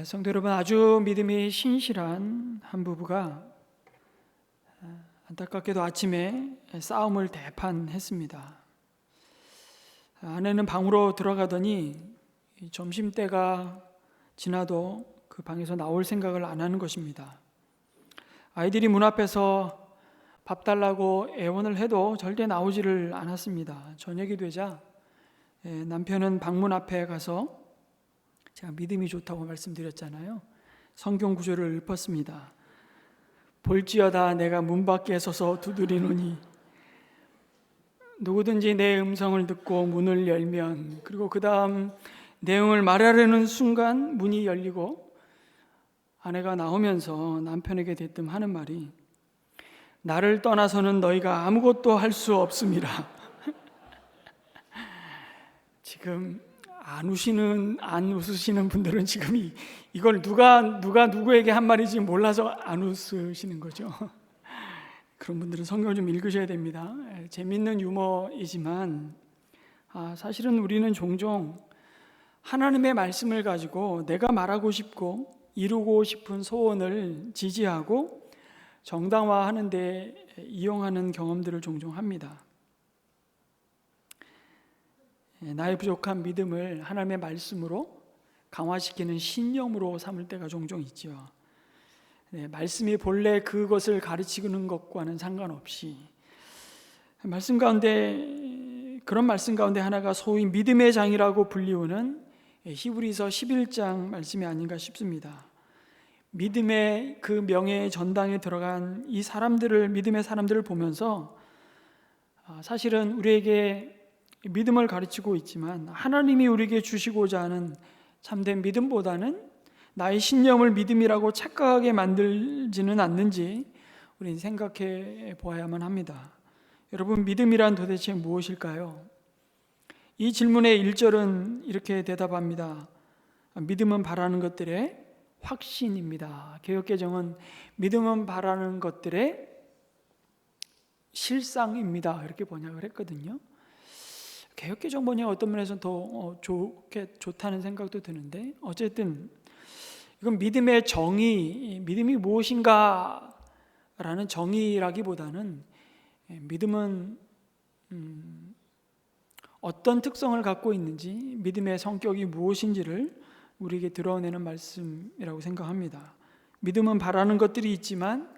성도 여러분, 아주 믿음이 신실한 한 부부가 안타깝게도 아침에 싸움을 대판했습니다. 아내는 방으로 들어가더니 점심때가 지나도 그 방에서 나올 생각을 안 하는 것입니다. 아이들이 문 앞에서 밥 달라고 애원을 해도 절대 나오지를 않았습니다. 저녁이 되자 남편은 방문 앞에 가서, 제가 믿음이 좋다고 말씀드렸잖아요, 성경 구절을 읊었습니다. 볼지어다 내가 문 밖에 서서 두드리노니 누구든지 내 음성을 듣고 문을 열면, 그리고 그 다음 내용을 말하려는 순간 문이 열리고 아내가 나오면서 남편에게 대뜸 하는 말이, 나를 떠나서는 너희가 아무것도 할 수 없음이라. 지금 안 웃으시는 분들은 지금 이걸 누가 누구에게 한 말인지 몰라서 안 웃으시는 거죠. 그런 분들은 성경을 좀 읽으셔야 됩니다. 재밌는 유머이지만 사실은 우리는 종종 하나님의 말씀을 가지고 내가 말하고 싶고 이루고 싶은 소원을 지지하고 정당화하는 데 이용하는 경험들을 종종 합니다. 나의 부족한 믿음을 하나님의 말씀으로 강화시키는 신념으로 삼을 때가 종종 있죠. 말씀이 본래 그것을 가르치는 것과는 상관없이 그런 말씀 가운데 하나가 소위 믿음의 장이라고 불리우는 히브리서 11장 말씀이 아닌가 싶습니다. 믿음의 그 명예의 전당에 들어간 이 믿음의 사람들을 보면서 사실은 우리에게 믿음을 가르치고 있지만 하나님이 우리에게 주시고자 하는 참된 믿음보다는 나의 신념을 믿음이라고 착각하게 만들지는 않는지 우리는 생각해 보아야만 합니다. 여러분, 믿음이란 도대체 무엇일까요? 이 질문의 1절은 이렇게 대답합니다. 믿음은 바라는 것들의 확신입니다. 개역개정은 믿음은 바라는 것들의 실상입니다, 이렇게 번역을 했거든요. 개역개정 번역 어떤 면에서는 더 좋다는 생각도 드는데, 어쨌든 이건 믿음의 정의, 믿음이 무엇인가 라는 정의라기보다는 믿음은 어떤 특성을 갖고 있는지, 믿음의 성격이 무엇인지를 우리에게 드러내는 말씀이라고 생각합니다. 믿음은 바라는 것들이 있지만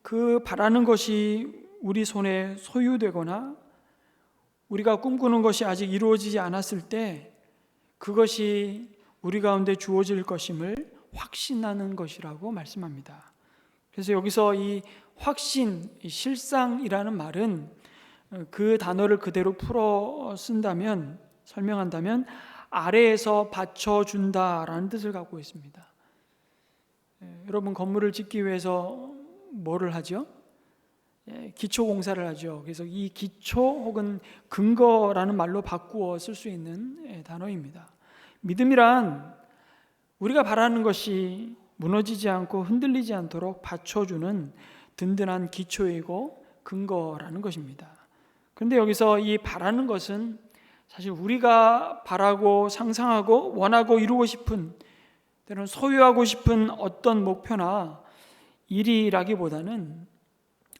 그 바라는 것이 우리 손에 소유되거나 우리가 꿈꾸는 것이 아직 이루어지지 않았을 때 그것이 우리 가운데 주어질 것임을 확신하는 것이라고 말씀합니다. 그래서 여기서 이 확신, 실상이라는 말은 그 단어를 그대로 풀어 설명한다면 아래에서 받쳐준다라는 뜻을 갖고 있습니다. 여러분, 건물을 짓기 위해서 뭐를 하죠? 기초 공사를 하죠. 그래서 이 기초 혹은 근거라는 말로 바꾸어 쓸 수 있는 단어입니다. 믿음이란 우리가 바라는 것이 무너지지 않고 흔들리지 않도록 받쳐주는 든든한 기초이고 근거라는 것입니다. 그런데 여기서 이 바라는 것은 사실 우리가 바라고 상상하고 원하고 이루고 싶은, 때로는 소유하고 싶은 어떤 목표나 일이라기보다는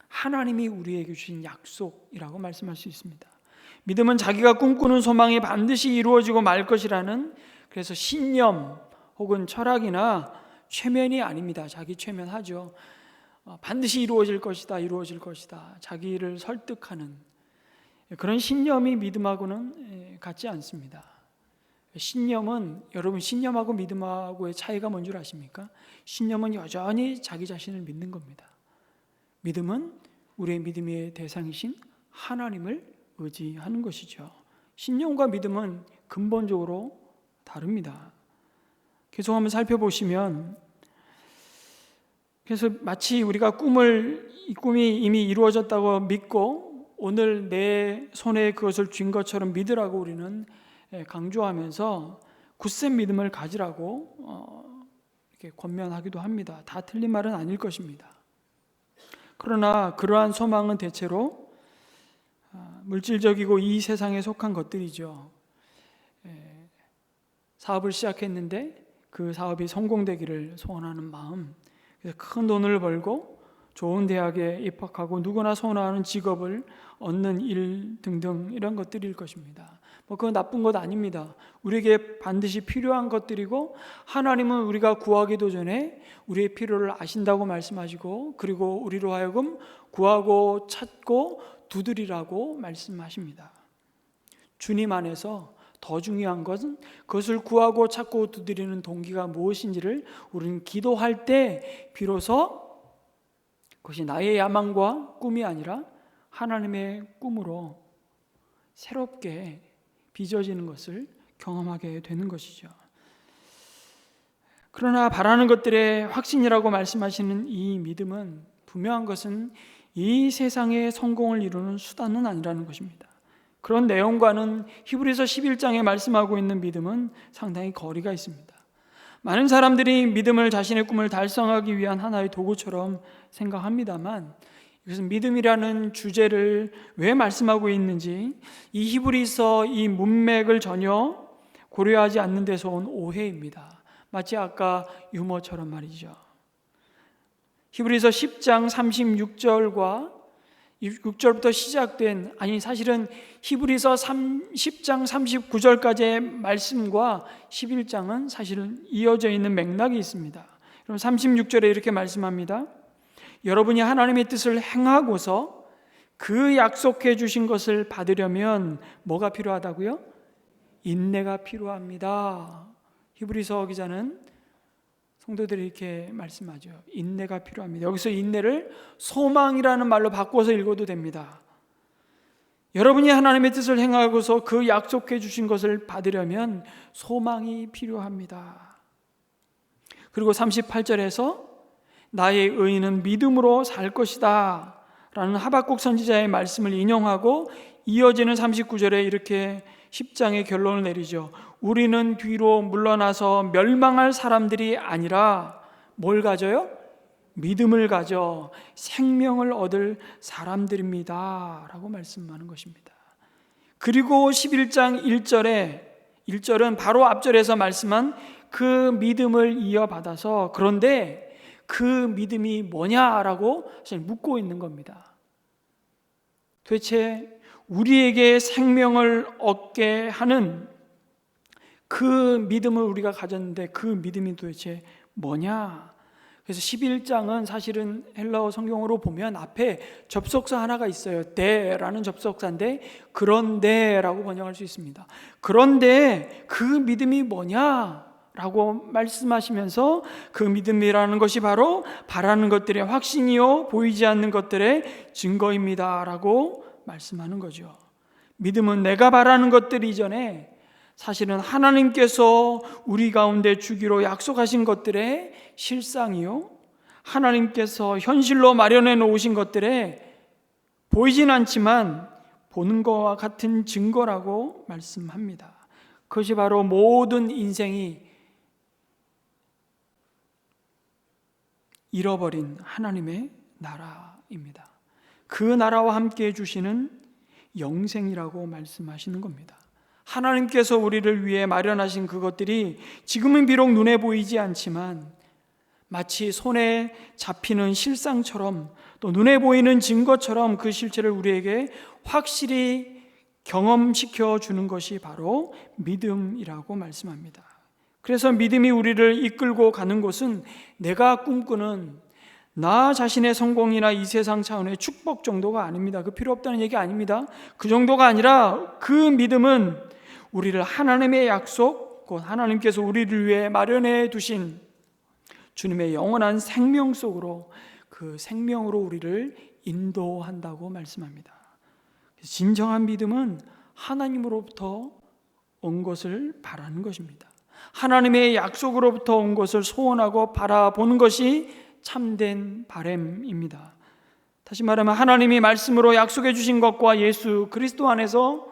하나님이 우리에게 주신 약속이라고 말씀할 수 있습니다. 믿음은 자기가 꿈꾸는 소망이 반드시 이루어지고 말 것이라는, 그래서 신념 혹은 철학이나 최면이 아닙니다. 자기 최면하죠. 반드시 이루어질 것이다, 이루어질 것이다, 자기를 설득하는 그런 신념이 믿음하고는 같지 않습니다. 신념은, 여러분, 신념하고 믿음하고의 차이가 뭔 줄 아십니까? 신념은 여전히 자기 자신을 믿는 겁니다. 믿음은 우리의 믿음의 대상이신 하나님을 의지하는 것이죠. 신념과 믿음은 근본적으로 다릅니다. 계속 한번 살펴보시면, 그래서 마치 우리가 이 꿈이 이미 이루어졌다고 믿고 오늘 내 손에 그것을 쥔 것처럼 믿으라고 우리는 강조하면서 굳센 믿음을 가지라고 이렇게 권면하기도 합니다. 다 틀린 말은 아닐 것입니다. 그러나 그러한 소망은 대체로 물질적이고 이 세상에 속한 것들이죠. 사업을 시작했는데 그 사업이 성공되기를 소원하는 마음, 그래서 큰 돈을 벌고 좋은 대학에 입학하고 누구나 소원하는 직업을 얻는 일 등등 이런 것들일 것입니다. 그건 나쁜 것 아닙니다. 우리에게 반드시 필요한 것들이고 하나님은 우리가 구하기도 전에 우리의 필요를 아신다고 말씀하시고 그리고 우리로 하여금 구하고 찾고 두드리라고 말씀하십니다. 주님 안에서 더 중요한 것은 그것을 구하고 찾고 두드리는 동기가 무엇인지를 우리는 기도할 때 비로소 그것이 나의 야망과 꿈이 아니라 하나님의 꿈으로 새롭게 빚어지는 것을 경험하게 되는 것이죠. 그러나 바라는 것들의 확신이라고 말씀하시는 이 믿음은 분명한 것은 이 세상의 성공을 이루는 수단은 아니라는 것입니다. 그런 내용과는 히브리서 11장에 말씀하고 있는 믿음은 상당히 거리가 있습니다. 많은 사람들이 믿음을 자신의 꿈을 달성하기 위한 하나의 도구처럼 생각합니다만 이것은 믿음이라는 주제를 왜 말씀하고 있는지 이 히브리서 이 문맥을 전혀 고려하지 않는 데서 온 오해입니다. 마치 아까 유머처럼 말이죠. 히브리서 10장 36절과 6절부터 시작된 사실은 히브리서 10장 39절까지의 말씀과 11장은 사실은 이어져 있는 맥락이 있습니다. 그럼 36절에 이렇게 말씀합니다. 여러분이 하나님의 뜻을 행하고서 그 약속해 주신 것을 받으려면 뭐가 필요하다고요? 인내가 필요합니다. 히브리서 기자는 성도들이 이렇게 말씀하죠. 인내가 필요합니다. 여기서 인내를 소망이라는 말로 바꿔서 읽어도 됩니다. 여러분이 하나님의 뜻을 행하고서 그 약속해 주신 것을 받으려면 소망이 필요합니다. 그리고 38절에서 나의 의인은 믿음으로 살 것이다 라는 하박국 선지자의 말씀을 인용하고 이어지는 39절에 이렇게 10장의 결론을 내리죠. 우리는 뒤로 물러나서 멸망할 사람들이 아니라 뭘 가져요? 믿음을 가져 생명을 얻을 사람들입니다 라고 말씀하는 것입니다. 그리고 11장 1절은 바로 앞절에서 말씀한 그 믿음을 이어받아서 그런데 그 믿음이 뭐냐라고 묻고 있는 겁니다. 도대체 우리에게 생명을 얻게 하는 그 믿음을 우리가 가졌는데 그 믿음이 도대체 뭐냐? 그래서 11장은 사실은 헬라어 성경으로 보면 앞에 접속사 하나가 있어요. 데라는 접속사인데 그런데라고 번역할 수 있습니다. 그런데 그 믿음이 뭐냐? 라고 말씀하시면서 그 믿음이라는 것이 바로 바라는 것들의 확신이요 보이지 않는 것들의 증거입니다 라고 말씀하는 거죠. 믿음은 내가 바라는 것들 이전에 사실은 하나님께서 우리 가운데 주기로 약속하신 것들의 실상이요 하나님께서 현실로 마련해 놓으신 것들의 보이진 않지만 보는 것과 같은 증거라고 말씀합니다. 그것이 바로 모든 인생이 잃어버린 하나님의 나라입니다. 그 나라와 함께 해주시는 영생이라고 말씀하시는 겁니다. 하나님께서 우리를 위해 마련하신 그것들이 지금은 비록 눈에 보이지 않지만 마치 손에 잡히는 실상처럼 또 눈에 보이는 증거처럼 그 실체를 우리에게 확실히 경험시켜 주는 것이 바로 믿음이라고 말씀합니다. 그래서 믿음이 우리를 이끌고 가는 곳은 내가 꿈꾸는 나 자신의 성공이나 이 세상 차원의 축복 정도가 아닙니다. 그 필요 없다는 얘기 아닙니다. 그 정도가 아니라 그 믿음은 우리를 하나님의 약속, 곧 하나님께서 우리를 위해 마련해 두신 주님의 영원한 생명 속으로 그 생명으로 우리를 인도한다고 말씀합니다. 진정한 믿음은 하나님으로부터 온 것을 바라는 것입니다. 하나님의 약속으로부터 온 것을 소원하고 바라보는 것이 참된 바람입니다. 다시 말하면 하나님이 말씀으로 약속해 주신 것과 예수 그리스도 안에서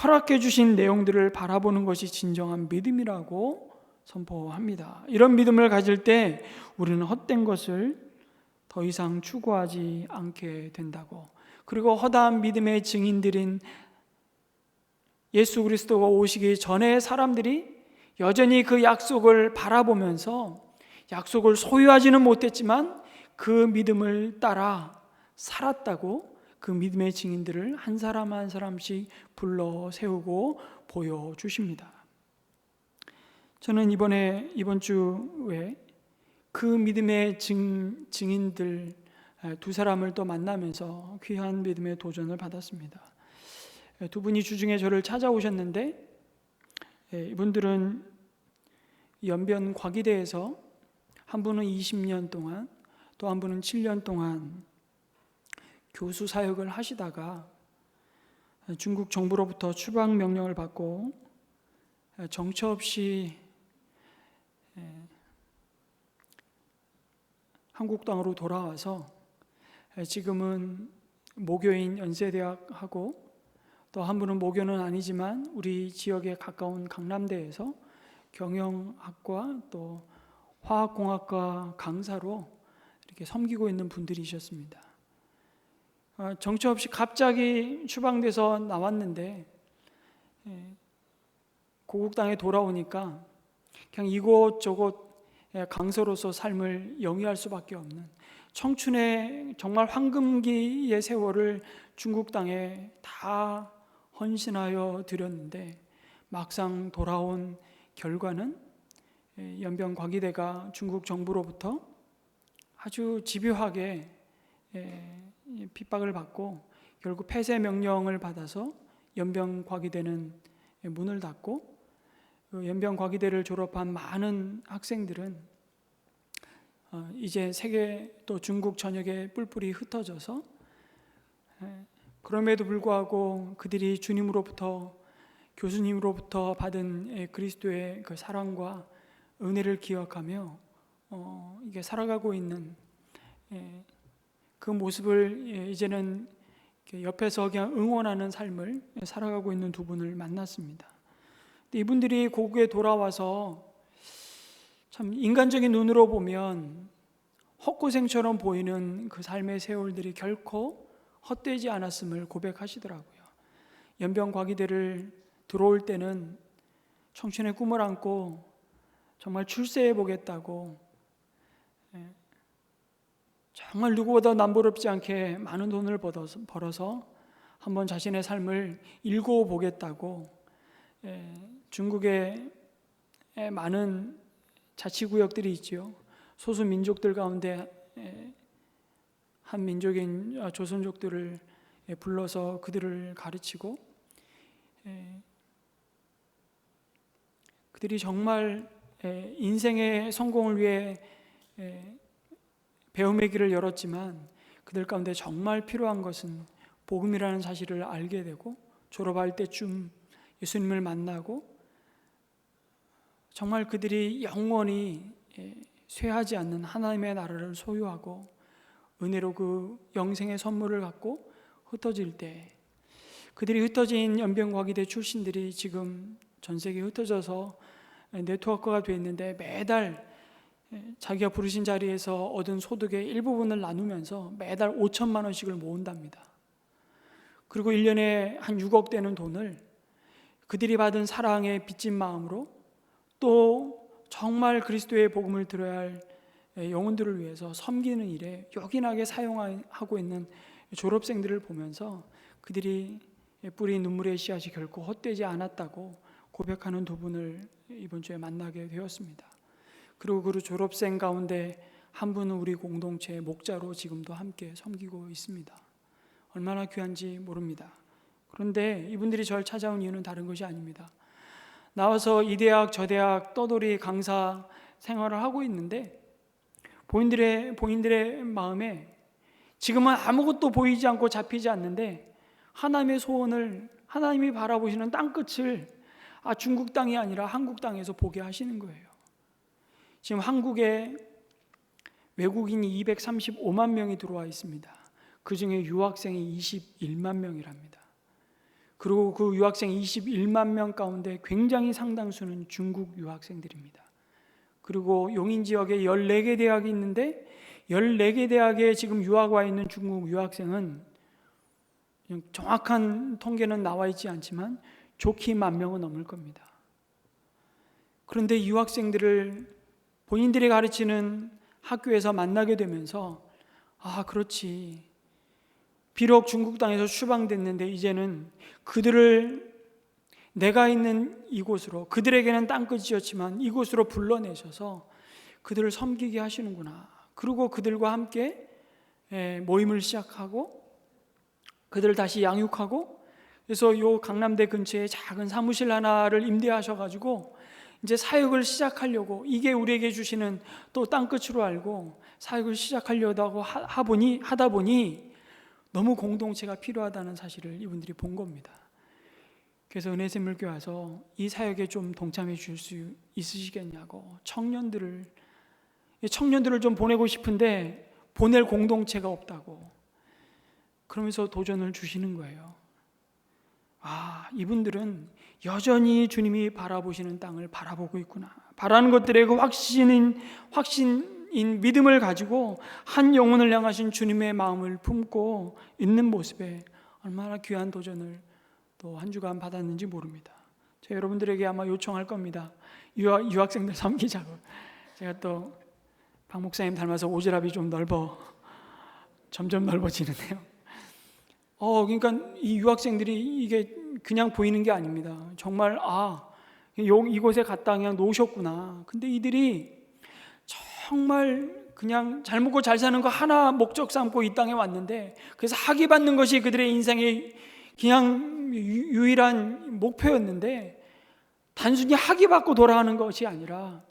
허락해 주신 내용들을 바라보는 것이 진정한 믿음이라고 선포합니다. 이런 믿음을 가질 때 우리는 헛된 것을 더 이상 추구하지 않게 된다고, 그리고 허다한 믿음의 증인들인 예수 그리스도가 오시기 전에 사람들이 여전히 그 약속을 바라보면서 약속을 소유하지는 못했지만 그 믿음을 따라 살았다고 그 믿음의 증인들을 한 사람 한 사람씩 불러 세우고 보여주십니다. 저는 이번 주에 그 믿음의 증인들 두 사람을 또 만나면서 귀한 믿음의 도전을 받았습니다. 두 분이 주중에 저를 찾아오셨는데 이분들은 연변 과기대에서 한 분은 20년 동안 또 한 분은 7년 동안 교수 사역을 하시다가 중국 정부로부터 추방 명령을 받고 정처 없이 한국 땅으로 돌아와서 지금은 모교인 연세대학하고 또 한 분은 모교는 아니지만 우리 지역에 가까운 강남대에서 경영학과 또 화학공학과 강사로 이렇게 섬기고 있는 분들이셨습니다. 정처 없이 갑자기 추방돼서 나왔는데 고국 땅에 돌아오니까 그냥 이곳저곳 강서로서 삶을 영위할 수밖에 없는 청춘의 정말 황금기의 세월을 중국 땅에 다 헌신하여 드렸는데 막상 돌아온 결과는 연변 과기대가 중국 정부로부터 아주 집요하게 핍박을 받고 결국 폐쇄 명령을 받아서 연변 과기대는 문을 닫고 연변 과기대를 졸업한 많은 학생들은 이제 세계 또 중국 전역에 뿔뿔이 흩어져서 그럼에도 불구하고 그들이 주님으로부터 교수님으로부터 받은 그리스도의 그 사랑과 은혜를 기억하며 이게 살아가고 있는 그 모습을 이제는 옆에서 그냥 응원하는 삶을 살아가고 있는 두 분을 만났습니다. 이분들이 고국에 돌아와서 참 인간적인 눈으로 보면 헛고생처럼 보이는 그 삶의 세월들이 결코 헛되지 않았음을 고백하시더라고요. 연변 과기대를 들어올 때는 청춘의 꿈을 안고 정말 출세해 보겠다고 정말 누구보다 남부럽지 않게 많은 돈을 벌어서 한번 자신의 삶을 일궈보겠다고 중국에 많은 자치구역들이 있죠. 소수 민족들 가운데 한 민족인 조선족들을 불러서 그들을 가르치고 그들이 정말 인생의 성공을 위해 배움의 길을 열었지만 그들 가운데 정말 필요한 것은 복음이라는 사실을 알게 되고 졸업할 때쯤 예수님을 만나고 정말 그들이 영원히 쇠하지 않는 하나님의 나라를 소유하고 은혜로 그 영생의 선물을 갖고 흩어질 때 그들이 흩어진 연변과기대 출신들이 지금 전 세계에 흩어져서 네트워크가 되어 있는데 매달 자기가 부르신 자리에서 얻은 소득의 일부분을 나누면서 매달 5천만 원씩을 모은답니다. 그리고 1년에 한 6억 되는 돈을 그들이 받은 사랑에 빚진 마음으로 또 정말 그리스도의 복음을 들어야 할 영혼들을 위해서 섬기는 일에 요긴하게 사용하고 있는 졸업생들을 보면서 그들이 뿌린 눈물의 씨앗이 결코 헛되지 않았다고 고백하는 두 분을 이번 주에 만나게 되었습니다. 그리고 그 졸업생 가운데 한 분은 우리 공동체의 목자로 지금도 함께 섬기고 있습니다. 얼마나 귀한지 모릅니다. 그런데 이분들이 저를 찾아온 이유는 다른 것이 아닙니다. 나와서 이 대학 저 대학 떠돌이 강사 생활을 하고 있는데 본인들의 마음에 지금은 아무것도 보이지 않고 잡히지 않는데 하나님의 소원을 하나님이 바라보시는 땅끝을 중국 땅이 아니라 한국 땅에서 보게 하시는 거예요. 지금 한국에 외국인이 235만 명이 들어와 있습니다. 그 중에 유학생이 21만 명이랍니다. 그리고 그 유학생 21만 명 가운데 굉장히 상당수는 중국 유학생들입니다. 그리고 용인 지역에 14개 대학이 있는데 14개 대학에 지금 유학 와 있는 중국 유학생은 정확한 통계는 나와 있지 않지만 좋게 10,000명은 넘을 겁니다. 그런데 유학생들을 본인들이 가르치는 학교에서 만나게 되면서 그렇지. 비록 중국 땅에서 추방됐는데 이제는 그들을 내가 있는 이곳으로, 그들에게는 땅끝이었지만 이곳으로 불러내셔서 그들을 섬기게 하시는구나. 그리고 그들과 함께 모임을 시작하고 그들을 다시 양육하고, 그래서 요 강남대 근처에 작은 사무실 하나를 임대하셔가지고 이제 사역을 시작하려고, 이게 우리에게 주시는 또 땅끝으로 알고 사역을 시작하려고 하다 보니 너무 공동체가 필요하다는 사실을 이분들이 본 겁니다. 그래서 은혜샘물교회 와서 이 사역에 좀 동참해 주실 수 있으시겠냐고, 청년들을 좀 보내고 싶은데 보낼 공동체가 없다고, 그러면서 도전을 주시는 거예요. 이분들은 여전히 주님이 바라보시는 땅을 바라보고 있구나. 바라는 것들에 그 확신인 믿음을 가지고 한 영혼을 향하신 주님의 마음을 품고 있는 모습에 얼마나 귀한 도전을 또 한 주간 받았는지 모릅니다. 제가 여러분들에게 아마 요청할 겁니다. 유학생들 섬기자고. 제가 또 박 목사님 닮아서 오지랖이 좀 점점 넓어지는데요. 그러니까 이 유학생들이 이게 그냥 보이는 게 아닙니다. 정말 이곳에 갔다 그냥 놓으셨구나. 근데 이들이 정말 그냥 잘 먹고 잘 사는 거 하나 목적 삼고 이 땅에 왔는데, 그래서 학위 받는 것이 그들의 인생의 그냥 유일한 목표였는데, 단순히 학위 받고 돌아가는 것이 아니라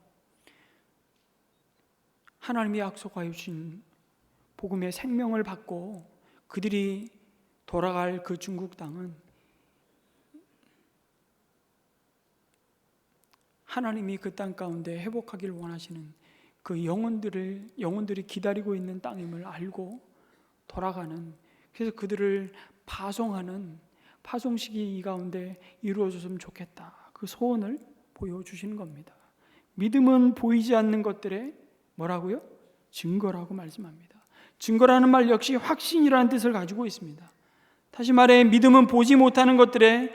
하나님이 약속하여 주신 복음의 생명을 받고 그들이 돌아갈 그 중국 땅은 하나님이 그 땅 가운데 회복하기를 원하시는 그 영혼들이 기다리고 있는 땅임을 알고 돌아가는, 그래서 그들을 파송하는 파송식이 이 가운데 이루어졌으면 좋겠다, 그 소원을 보여주시는 겁니다. 믿음은 보이지 않는 것들의 뭐라고요? 증거라고 말씀합니다. 증거라는 말 역시 확신이라는 뜻을 가지고 있습니다. 다시 말해 믿음은 보지 못하는 것들의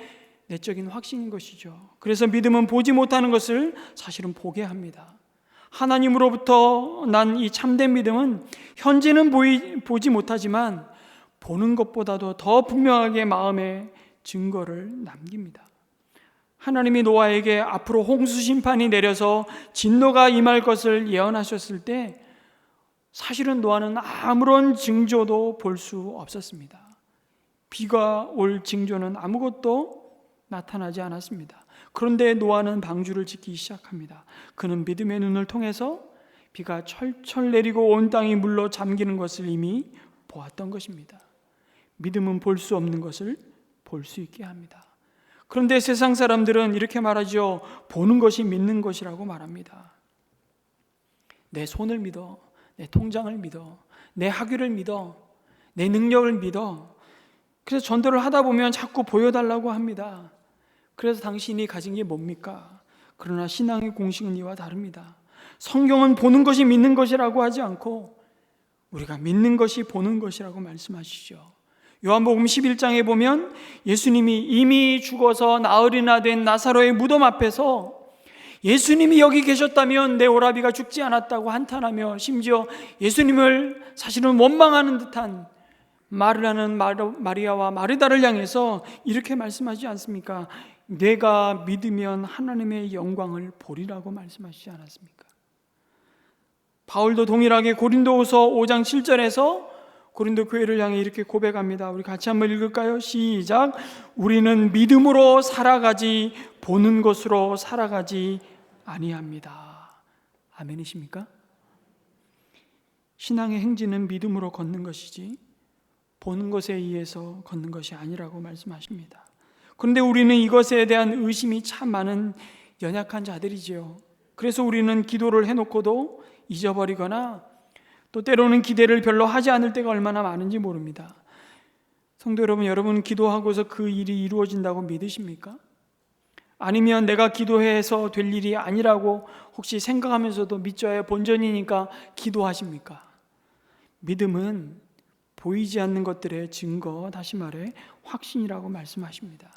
내적인 확신인 것이죠. 그래서 믿음은 보지 못하는 것을 사실은 보게 합니다. 하나님으로부터 난 이 참된 믿음은 현재는 보지 못하지만 보는 것보다도 더 분명하게 마음에 증거를 남깁니다. 하나님이 노아에게 앞으로 홍수 심판이 내려서 진노가 임할 것을 예언하셨을 때 사실은 노아는 아무런 징조도 볼 수 없었습니다. 비가 올 징조는 아무것도 나타나지 않았습니다. 그런데 노아는 방주를 짓기 시작합니다. 그는 믿음의 눈을 통해서 비가 철철 내리고 온 땅이 물로 잠기는 것을 이미 보았던 것입니다. 믿음은 볼 수 없는 것을 볼 수 있게 합니다. 그런데 세상 사람들은 이렇게 말하죠. 보는 것이 믿는 것이라고 말합니다. 내 손을 믿어, 내 통장을 믿어, 내 학위를 믿어, 내 능력을 믿어. 그래서 전도를 하다 보면 자꾸 보여달라고 합니다. 그래서 당신이 가진 게 뭡니까? 그러나 신앙의 공식은 이와 다릅니다. 성경은 보는 것이 믿는 것이라고 하지 않고 우리가 믿는 것이 보는 것이라고 말씀하시죠. 요한복음 11장에 보면 예수님이 이미 죽어서 나흘이나 된 나사로의 무덤 앞에서 예수님이 여기 계셨다면 내 오라비가 죽지 않았다고 한탄하며, 심지어 예수님을 사실은 원망하는 듯한 말을 하는 마리아와 마르다를 향해서 이렇게 말씀하지 않습니까? 내가 믿으면 하나님의 영광을 보리라고 말씀하시지 않았습니까? 바울도 동일하게 고린도후서 5장 7절에서 고린도 교회를 향해 이렇게 고백합니다. 우리 같이 한번 읽을까요? 시작. 우리는 믿음으로 살아가지 보는 것으로 살아가지 아니합니다. 아멘이십니까? 신앙의 행진은 믿음으로 걷는 것이지 보는 것에 의해서 걷는 것이 아니라고 말씀하십니다. 그런데 우리는 이것에 대한 의심이 참 많은 연약한 자들이지요. 그래서 우리는 기도를 해놓고도 잊어버리거나 또 때로는 기대를 별로 하지 않을 때가 얼마나 많은지 모릅니다. 성도 여러분, 여러분 기도하고서 그 일이 이루어진다고 믿으십니까? 아니면 내가 기도해서 될 일이 아니라고 혹시 생각하면서도 믿져야 본전이니까 기도하십니까? 믿음은 보이지 않는 것들의 증거, 다시 말해 확신이라고 말씀하십니다.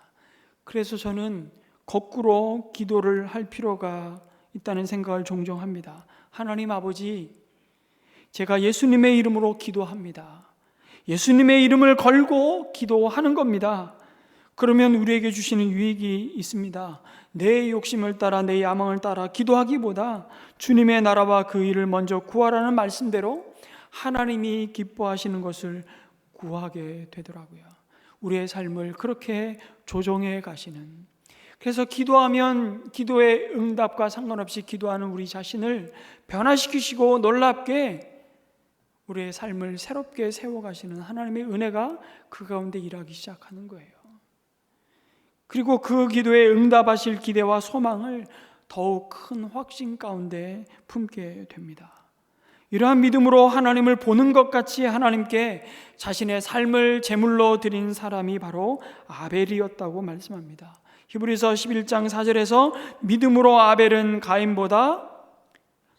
그래서 저는 거꾸로 기도를 할 필요가 있다는 생각을 종종 합니다. 하나님 아버지, 제가 예수님의 이름으로 기도합니다. 예수님의 이름을 걸고 기도하는 겁니다. 그러면 우리에게 주시는 유익이 있습니다. 내 욕심을 따라, 내 야망을 따라 기도하기보다 주님의 나라와 그 일을 먼저 구하라는 말씀대로 하나님이 기뻐하시는 것을 구하게 되더라고요. 우리의 삶을 그렇게 조정해 가시는, 그래서 기도하면 기도의 응답과 상관없이 기도하는 우리 자신을 변화시키시고 놀랍게 우리의 삶을 새롭게 세워가시는 하나님의 은혜가 그 가운데 일하기 시작하는 거예요. 그리고 그 기도에 응답하실 기대와 소망을 더욱 큰 확신 가운데 품게 됩니다. 이러한 믿음으로 하나님을 보는 것 같이 하나님께 자신의 삶을 제물로 드린 사람이 바로 아벨이었다고 말씀합니다. 히브리서 11장 4절에서 믿음으로 아벨은 가인보다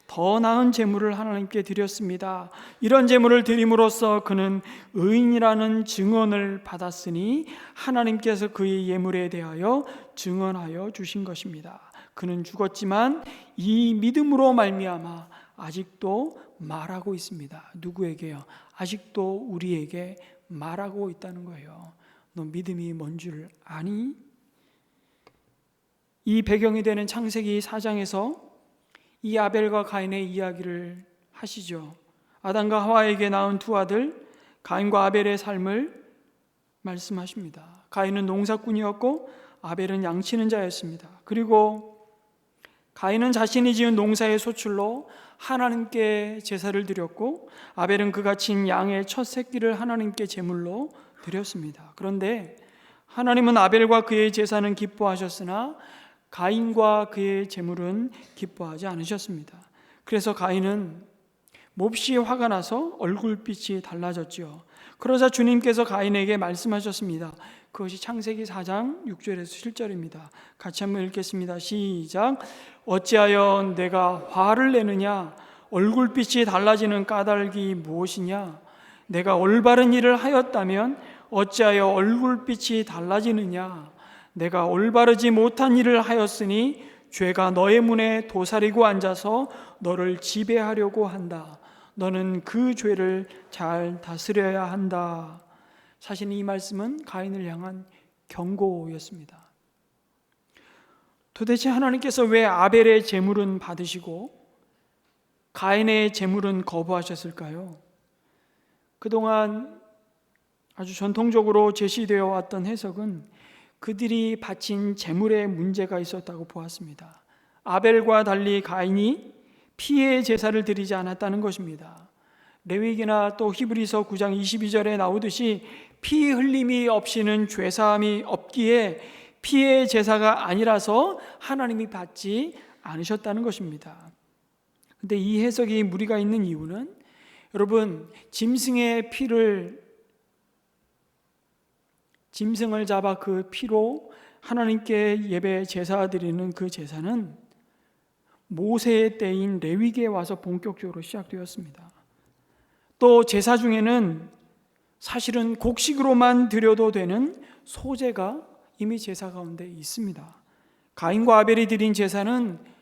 더 나은 제물을 하나님께 드렸습니다. 이런 제물을 드림으로써 그는 의인이라는 증언을 받았으니 하나님께서 그의 예물에 대하여 증언하여 주신 것입니다. 그는 죽었지만 이 믿음으로 말미암아 아직도 말하고 있습니다. 누구에게요? 아직도 우리에게 말하고 있다는 거예요. 너 믿음이 뭔 줄 아니? 이 배경이 되는 창세기 4장에서 이 아벨과 가인의 이야기를 하시죠. 아담과 하와에게 낳은 두 아들 가인과 아벨의 삶을 말씀하십니다. 가인은 농사꾼이었고 아벨은 양치는 자였습니다. 그리고 가인은 자신이 지은 농사의 소출로 하나님께 제사를 드렸고 아벨은 그가 친 양의 첫 새끼를 하나님께 제물로 드렸습니다. 그런데 하나님은 아벨과 그의 제사는 기뻐하셨으나 가인과 그의 제물은 기뻐하지 않으셨습니다. 그래서 가인은 몹시 화가 나서 얼굴빛이 달라졌지요. 그러자 주님께서 가인에게 말씀하셨습니다. 그것이 창세기 4장 6절에서 7절입니다. 같이 한번 읽겠습니다. 시작. 어찌하여 내가 화를 내느냐? 얼굴빛이 달라지는 까닭이 무엇이냐? 내가 올바른 일을 하였다면 어찌하여 얼굴빛이 달라지느냐? 내가 올바르지 못한 일을 하였으니 죄가 너의 문에 도사리고 앉아서 너를 지배하려고 한다. 너는 그 죄를 잘 다스려야 한다. 사실 이 말씀은 가인을 향한 경고였습니다. 도대체 하나님께서 왜 아벨의 제물은 받으시고 가인의 제물은 거부하셨을까요? 그동안 아주 전통적으로 제시되어 왔던 해석은 그들이 바친 제물에 문제가 있었다고 보았습니다. 아벨과 달리 가인이 피의 제사를 드리지 않았다는 것입니다. 레위기나 또 히브리서 9장 22절에 나오듯이 피 흘림이 없이는 죄사함이 없기에 피의 제사가 아니라서 하나님이 받지 않으셨다는 것입니다. 그런데 이 해석이 무리가 있는 이유는 여러분, 짐승을 잡아 그 피로 하나님께 예배 제사 드리는 그 제사는 모세의 때인 레위기에 와서 본격적으로 시작되었습니다. 또 제사 중에는 사실은 곡식으로만 드려도 되는 소제가 이미 제사 가운데 있습니다. 가인과 아벨이 드린 제사는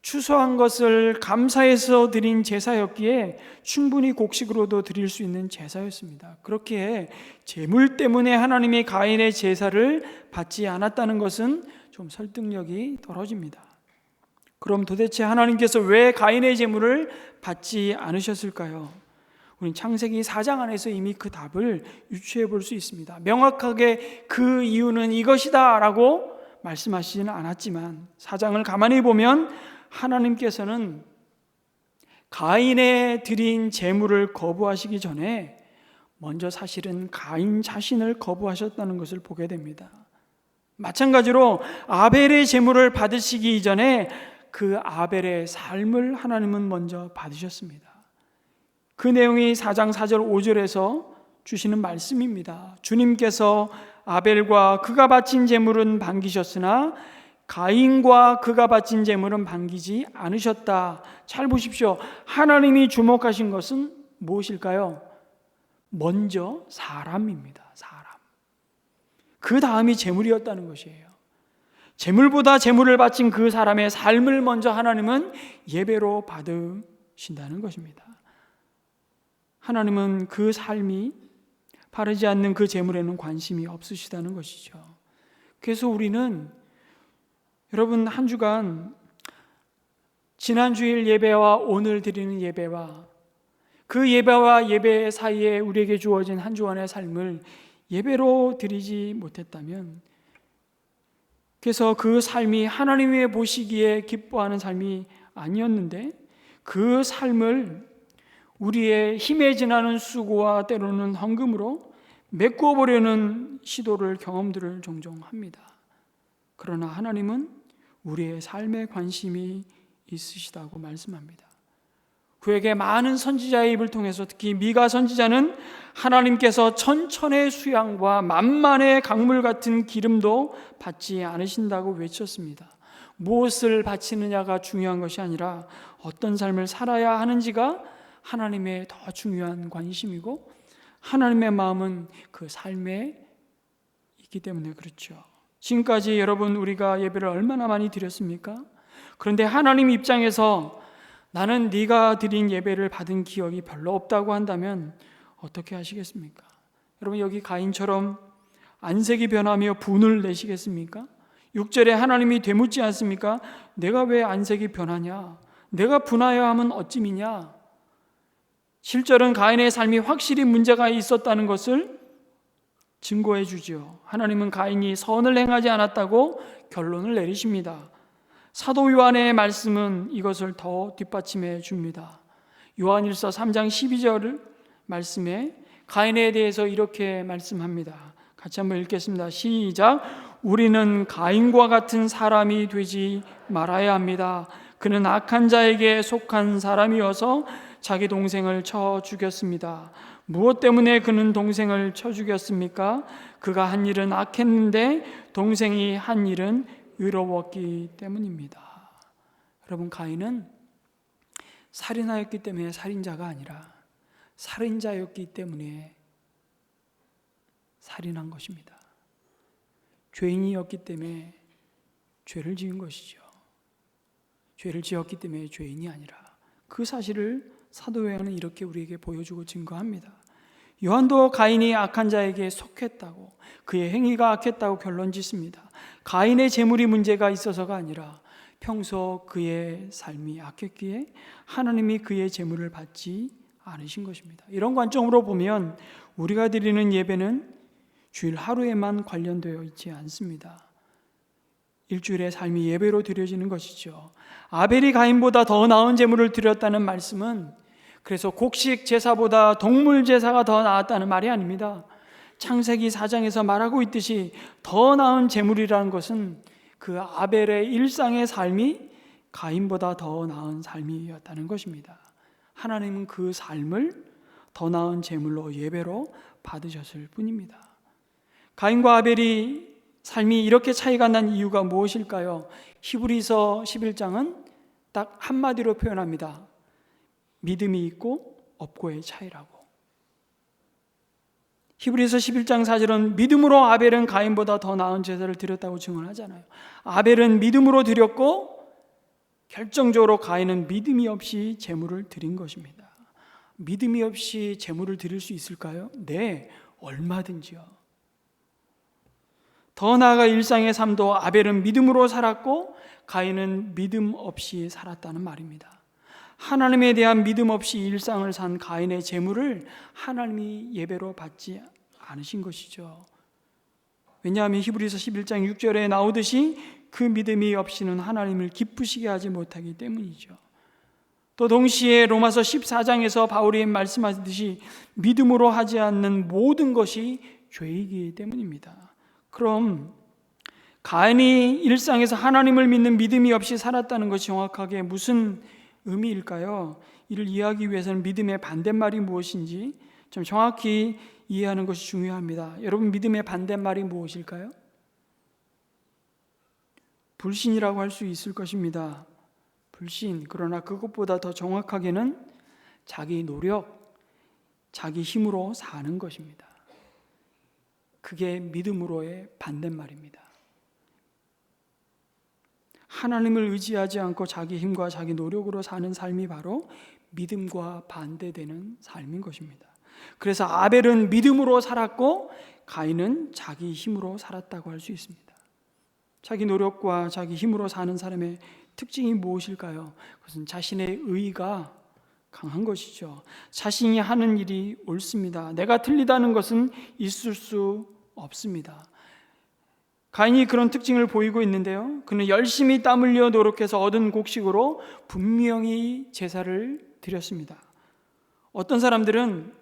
추수한 것을 감사해서 드린 제사였기에 충분히 곡식으로도 드릴 수 있는 제사였습니다. 그렇게 제물 때문에 하나님이 가인의 제사를 받지 않았다는 것은 좀 설득력이 떨어집니다. 그럼 도대체 하나님께서 왜 가인의 제물을 받지 않으셨을까요? 우리는 창세기 4장 안에서 이미 그 답을 유추해 볼 수 있습니다. 명확하게 그 이유는 이것이다 라고 말씀하시지는 않았지만 4장을 가만히 보면 하나님께서는 가인의 드린 제물을 거부하시기 전에 먼저 사실은 가인 자신을 거부하셨다는 것을 보게 됩니다. 마찬가지로 아벨의 제물을 받으시기 이전에 그 아벨의 삶을 하나님은 먼저 받으셨습니다. 그 내용이 4장 4절 5절에서 주시는 말씀입니다. 주님께서 아벨과 그가 바친 제물은 반기셨으나 가인과 그가 바친 제물은 반기지 않으셨다. 잘 보십시오. 하나님이 주목하신 것은 무엇일까요? 먼저 사람입니다. 사람. 그 다음이 제물이었다는 것이에요. 재물보다 재물을 바친 그 사람의 삶을 먼저 하나님은 예배로 받으신다는 것입니다. 하나님은 그 삶이 바르지 않는 그 재물에는 관심이 없으시다는 것이죠. 그래서 우리는 여러분 한 주간 지난 주일 예배와 오늘 드리는 예배와 그 예배와 예배 사이에 우리에게 주어진 한 주간의 삶을 예배로 드리지 못했다면, 그래서 그 삶이 하나님의 보시기에 기뻐하는 삶이 아니었는데 그 삶을 우리의 힘에 지나는 수고와 때로는 헌금으로 메꾸어 보려는 시도를 경험들을 종종 합니다. 그러나 하나님은 우리의 삶에 관심이 있으시다고 말씀합니다. 그에게 많은 선지자의 입을 통해서 특히 미가 선지자는 하나님께서 천천의 수양과 만만의 강물 같은 기름도 받지 않으신다고 외쳤습니다. 무엇을 바치느냐가 중요한 것이 아니라 어떤 삶을 살아야 하는지가 하나님의 더 중요한 관심이고, 하나님의 마음은 그 삶에 있기 때문에 그렇죠. 지금까지 여러분 우리가 예배를 얼마나 많이 드렸습니까? 그런데 하나님 입장에서 나는 네가 드린 예배를 받은 기억이 별로 없다고 한다면 어떻게 하시겠습니까? 여러분 여기 가인처럼 안색이 변하며 분을 내시겠습니까? 6절에 하나님이 되묻지 않습니까? 내가 왜 안색이 변하냐? 내가 분하여 하면 어찌미냐? 7절은 가인의 삶이 확실히 문제가 있었다는 것을 증거해 주지요. 하나님은 가인이 선을 행하지 않았다고 결론을 내리십니다. 사도 요한의 말씀은 이것을 더 뒷받침해 줍니다. 요한일서 3장 12절 말씀에 가인에 대해서 이렇게 말씀합니다. 같이 한번 읽겠습니다. 시작. 우리는 가인과 같은 사람이 되지 말아야 합니다. 그는 악한 자에게 속한 사람이어서 자기 동생을 쳐 죽였습니다. 무엇 때문에 그는 동생을 쳐 죽였습니까? 그가 한 일은 악했는데 동생이 한 일은 의로웠기 때문입니다. 여러분 가인은 살인하였기 때문에 살인자가 아니라 살인자였기 때문에 살인한 것입니다. 죄인이었기 때문에 죄를 지은 것이죠. 죄를 지었기 때문에 죄인이 아니라, 그 사실을 사도 요한은 이렇게 우리에게 보여주고 증거합니다. 요한도 가인이 악한 자에게 속했다고, 그의 행위가 악했다고 결론 짓습니다. 가인의 재물이 문제가 있어서가 아니라 평소 그의 삶이 악했기에 하나님이 그의 재물을 받지 않으신 것입니다. 이런 관점으로 보면 우리가 드리는 예배는 주일 하루에만 관련되어 있지 않습니다. 일주일의 삶이 예배로 드려지는 것이죠. 아벨이 가인보다 더 나은 제물을 드렸다는 말씀은 그래서 곡식 제사보다 동물 제사가 더 나았다는 말이 아닙니다. 창세기 4장에서 말하고 있듯이 더 나은 제물이라는 것은 그 아벨의 일상의 삶이 가인보다 더 나은 삶이었다는 것입니다. 하나님은 그 삶을 더 나은 제물로 예배로 받으셨을 뿐입니다. 가인과 아벨이 삶이 이렇게 차이가 난 이유가 무엇일까요? 히브리서 11장은 딱 한마디로 표현합니다. 믿음이 있고 없고의 차이라고. 히브리서 11장 4절은 믿음으로 아벨은 가인보다 더 나은 제사를 드렸다고 증언하잖아요. 아벨은 믿음으로 드렸고 결정적으로 가인은 믿음이 없이 제물을 드린 것입니다. 믿음이 없이 제물을 드릴 수 있을까요? 네, 얼마든지요. 더 나아가 일상의 삶도 아벨은 믿음으로 살았고 가인은 믿음 없이 살았다는 말입니다. 하나님에 대한 믿음 없이 일상을 산 가인의 재물을 하나님이 예배로 받지 않으신 것이죠. 왜냐하면 히브리서 11장 6절에 나오듯이 그 믿음이 없이는 하나님을 기쁘시게 하지 못하기 때문이죠. 또 동시에 로마서 14장에서 바울이 말씀하듯이 믿음으로 하지 않는 모든 것이 죄이기 때문입니다. 그럼 가인이 일상에서 하나님을 믿는 믿음이 없이 살았다는 것이 정확하게 무슨 의미일까요? 이를 이해하기 위해서는 믿음의 반대말이 무엇인지 좀 정확히 이해하는 것이 중요합니다. 여러분 믿음의 반대말이 무엇일까요? 불신이라고 할 수 있을 것입니다. 불신. 그러나 그것보다 더 정확하게는 자기 노력, 자기 힘으로 사는 것입니다. 그게 믿음으로의 반대말입니다. 하나님을 의지하지 않고 자기 힘과 자기 노력으로 사는 삶이 바로 믿음과 반대되는 삶인 것입니다. 그래서 아벨은 믿음으로 살았고 가인은 자기 힘으로 살았다고 할 수 있습니다. 자기 노력과 자기 힘으로 사는 사람의 특징이 무엇일까요? 그것은 자신의 의의가 강한 것이죠. 자신이 하는 일이 옳습니다. 내가 틀리다는 것은 있을 수 없습니다. 가인이 그런 특징을 보이고 있는데요, 그는 열심히 땀 흘려 노력해서 얻은 곡식으로 분명히 제사를 드렸습니다. 어떤 사람들은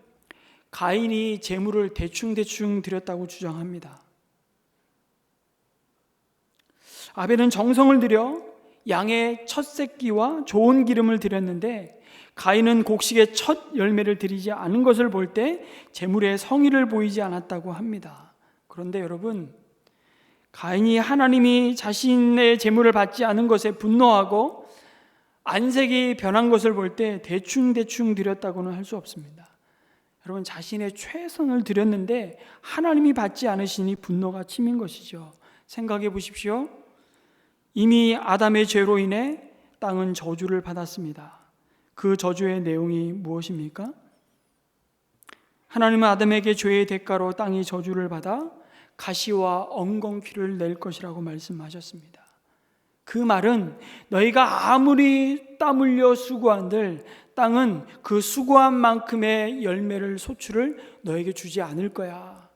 가인이 제물을 대충 드렸다고 주장합니다. 아벨은 정성을 들여 양의 첫 새끼와 좋은 기름을 드렸는데 가인은 곡식의 첫 열매를 드리지 않은 것을 볼 때 제물의 성의를 보이지 않았다고 합니다. 그런데 여러분, 가인이 하나님이 자신의 제물을 받지 않은 것에 분노하고 안색이 변한 것을 볼 때 대충 드렸다고는 할 수 없습니다. 여러분, 자신의 최선을 드렸는데 하나님이 받지 않으시니 분노가 치민 것이죠. 생각해 보십시오. 이미 아담의 죄로 인해 땅은 저주를 받았습니다. 그 저주의 내용이 무엇입니까? 하나님은 아담에게 죄의 대가로 땅이 저주를 받아 가시와 엉겅퀴를 낼 것이라고 말씀하셨습니다. 그 말은 너희가 아무리 땀 흘려 수고한들 땅은 그 수고한 만큼의 열매를 소출을 너에게 주지 않을 거야.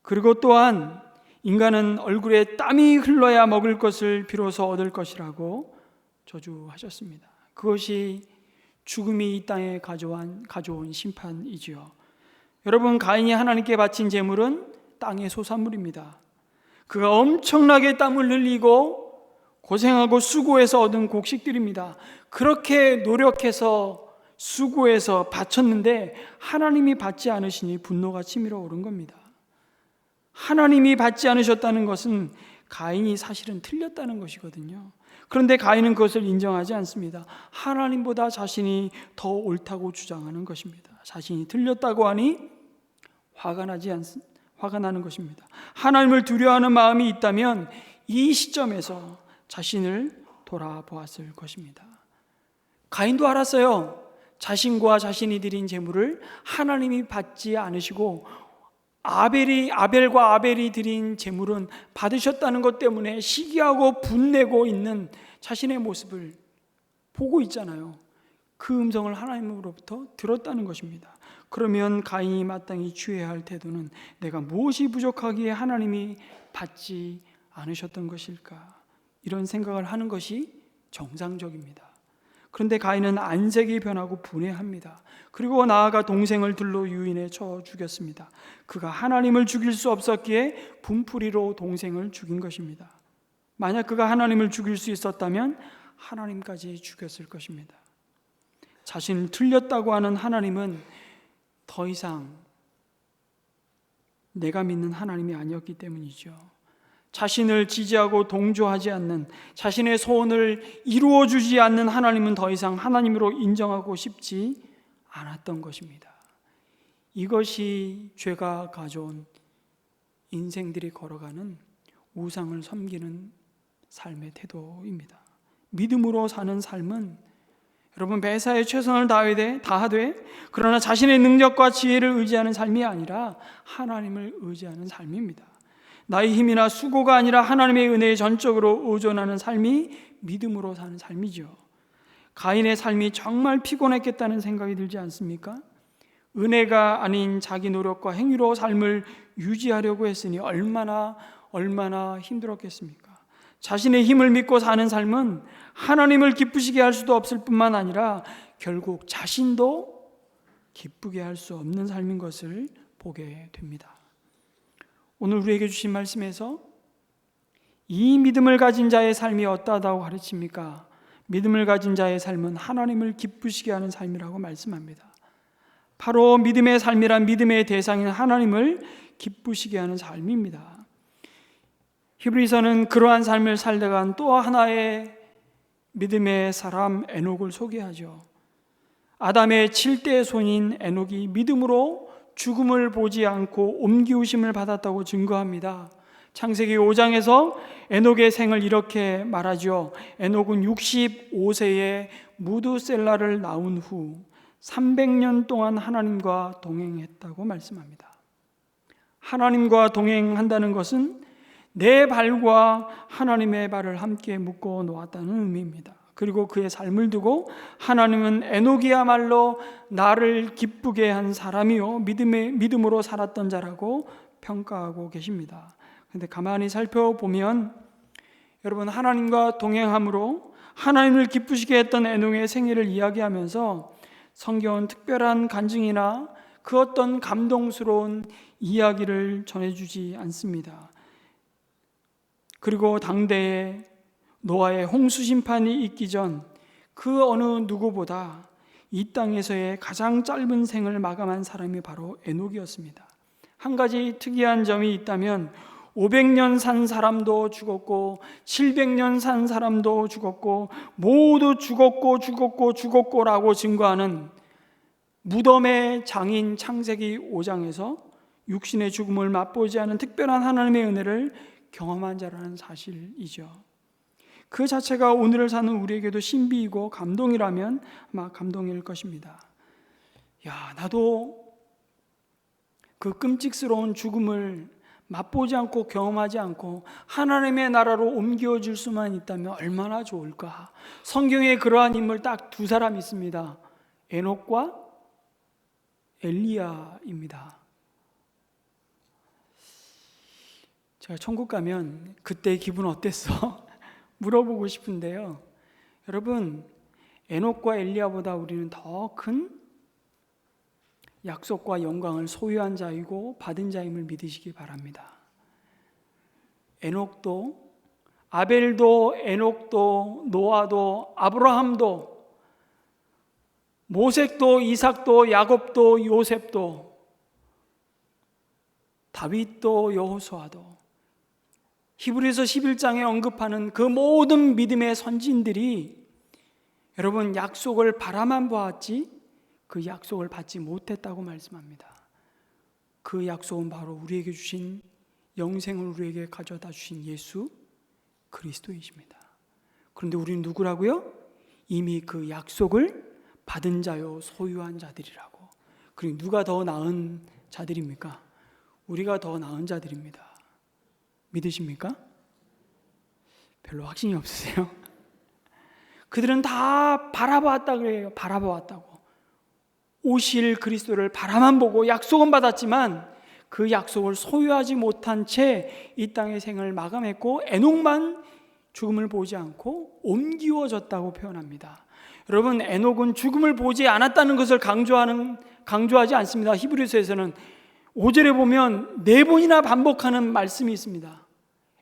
그리고 또한 인간은 얼굴에 땀이 흘러야 먹을 것을 비로소 얻을 것이라고 저주하셨습니다. 그것이 죽음이 이 땅에 가져온 심판이지요. 여러분, 가인이 하나님께 바친 제물은 땅의 소산물입니다. 그가 엄청나게 땀을 흘리고 고생하고 수고해서 얻은 곡식들입니다. 그렇게 노력해서 수고해서 바쳤는데 하나님이 받지 않으시니 분노가 치밀어 오른 겁니다. 하나님이 받지 않으셨다는 것은 가인이 사실은 틀렸다는 것이거든요. 그런데 가인은 그것을 인정하지 않습니다. 하나님보다 자신이 더 옳다고 주장하는 것입니다. 자신이 틀렸다고 하니 화가 나는 것입니다. 하나님을 두려워하는 마음이 있다면 이 시점에서 자신을 돌아보았을 것입니다. 가인도 알았어요. 자신과 자신이 드린 제물을 하나님이 받지 않으시고 아벨과 아벨이 드린 제물은 받으셨다는 것 때문에 시기하고 분내고 있는 자신의 모습을 보고 있잖아요. 그 음성을 하나님으로부터 들었다는 것입니다. 그러면 가인이 마땅히 취해야 할 태도는 내가 무엇이 부족하기에 하나님이 받지 않으셨던 것일까? 이런 생각을 하는 것이 정상적입니다. 그런데 가인은 안색이 변하고 분해합니다. 그리고 나아가 동생을 들로 유인해 쳐 죽였습니다. 그가 하나님을 죽일 수 없었기에 분풀이로 동생을 죽인 것입니다. 만약 그가 하나님을 죽일 수 있었다면 하나님까지 죽였을 것입니다. 자신을 틀렸다고 하는 하나님은 더 이상 내가 믿는 하나님이 아니었기 때문이죠. 자신을 지지하고 동조하지 않는, 자신의 소원을 이루어주지 않는 하나님은 더 이상 하나님으로 인정하고 싶지 않았던 것입니다. 이것이 죄가 가져온 인생들이 걸어가는 우상을 섬기는 삶의 태도입니다. 믿음으로 사는 삶은 여러분 매사에 최선을 다하되 그러나 자신의 능력과 지혜를 의지하는 삶이 아니라 하나님을 의지하는 삶입니다. 나의 힘이나 수고가 아니라 하나님의 은혜에 전적으로 의존하는 삶이 믿음으로 사는 삶이죠. 가인의 삶이 정말 피곤했겠다는 생각이 들지 않습니까? 은혜가 아닌 자기 노력과 행위로 삶을 유지하려고 했으니 얼마나 힘들었겠습니까? 자신의 힘을 믿고 사는 삶은 하나님을 기쁘시게 할 수도 없을 뿐만 아니라 결국 자신도 기쁘게 할 수 없는 삶인 것을 보게 됩니다. 오늘 우리에게 주신 말씀에서 이 믿음을 가진 자의 삶이 어떠하다고 가르칩니까? 믿음을 가진 자의 삶은 하나님을 기쁘시게 하는 삶이라고 말씀합니다. 바로 믿음의 삶이란 믿음의 대상인 하나님을 기쁘시게 하는 삶입니다. 히브리서는 그러한 삶을 살다간 또 하나의 믿음의 사람 에녹을 소개하죠. 아담의 7대 손인 에녹이 믿음으로 죽음을 보지 않고 옮기우심을 받았다고 증거합니다. 창세기 5장에서 에녹의 생을 이렇게 말하죠. 에녹은 65세에 무두셀라를 낳은 후 300년 동안 하나님과 동행했다고 말씀합니다. 하나님과 동행한다는 것은 내 발과 하나님의 발을 함께 묶어 놓았다는 의미입니다. 그리고 그의 삶을 두고 하나님은 에녹이야말로 나를 기쁘게 한 사람이요 믿음으로 살았던 자라고 평가하고 계십니다. 그런데 가만히 살펴보면 여러분, 하나님과 동행함으로 하나님을 기쁘시게 했던 에녹의 생애를 이야기하면서 성경은 특별한 간증이나 그 어떤 감동스러운 이야기를 전해주지 않습니다. 그리고 당대에 노아의 홍수 심판이 있기 전 그 어느 누구보다 이 땅에서의 가장 짧은 생을 마감한 사람이 바로 에녹이었습니다. 한 가지 특이한 점이 있다면 500년 산 사람도 죽었고 700년 산 사람도 죽었고 모두 죽었고라고 증거하는 무덤의 장인 창세기 5장에서 육신의 죽음을 맛보지 않은 특별한 하나님의 은혜를 경험한 자라는 사실이죠. 그 자체가 오늘을 사는 우리에게도 신비이고 감동이라면 아마 감동일 것입니다. 나도 그 끔찍스러운 죽음을 맛보지 않고 경험하지 않고 하나님의 나라로 옮겨질 수만 있다면 얼마나 좋을까. 성경에 그러한 인물 딱 두 사람 있습니다. 에녹과 엘리야입니다. 제가 천국 가면 그때 기분 어땠어? 물어보고 싶은데요. 여러분, 에녹과 엘리야보다 우리는 더 큰 약속과 영광을 소유한 자이고 받은 자임을 믿으시기 바랍니다. 에녹도, 아벨도, 에녹도, 노아도, 아브라함도, 모색도, 이삭도, 야곱도, 요셉도, 다윗도, 여호수아도, 히브리서 11장에 언급하는 그 모든 믿음의 선진들이 여러분 약속을 바라만 보았지 그 약속을 받지 못했다고 말씀합니다. 그 약속은 바로 우리에게 주신 영생을 우리에게 가져다 주신 예수 그리스도이십니다. 그런데 우리는 누구라고요? 이미 그 약속을 받은 자요 소유한 자들이라고. 그리고 누가 더 나은 자들입니까? 우리가 더 나은 자들입니다. 믿으십니까? 별로 확신이 없으세요? 그들은 다 바라보았다 그래요. 바라보았다고. 오실 그리스도를 바라만 보고 약속은 받았지만 그 약속을 소유하지 못한 채 이 땅의 생을 마감했고 에녹만 죽음을 보지 않고 옮기워졌다고 표현합니다. 여러분, 에녹은 죽음을 보지 않았다는 것을 강조하지 않습니다. 히브리서에서는 5절에 보면 4번이나 반복하는 말씀이 있습니다.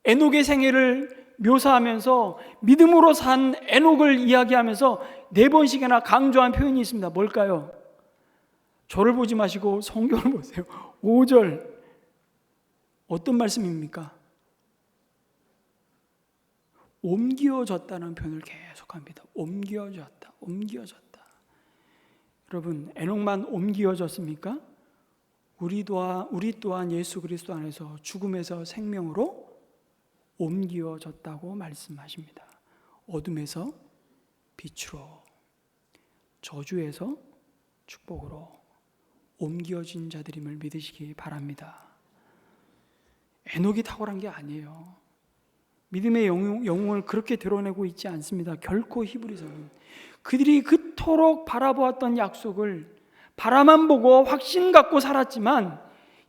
에녹의 생애를 묘사하면서 믿음으로 산 에녹을 이야기하면서 4번씩이나 강조한 표현이 있습니다. 뭘까요? 저를 보지 마시고 성경을 보세요. 5절 어떤 말씀입니까? 옮겨졌다는 표현을 계속합니다. 옮겨졌다. 여러분, 에녹만 옮겨졌습니까? 우리 또한 예수 그리스도 안에서 죽음에서 생명으로 옮겨졌다고 말씀하십니다. 어둠에서 빛으로, 저주에서 축복으로 옮겨진 자들임을 믿으시기 바랍니다. 에녹이 탁월한 게 아니에요. 믿음의 영웅을 그렇게 드러내고 있지 않습니다. 결코 히브리서는 그들이 그토록 바라보았던 약속을 바라만 보고 확신 갖고 살았지만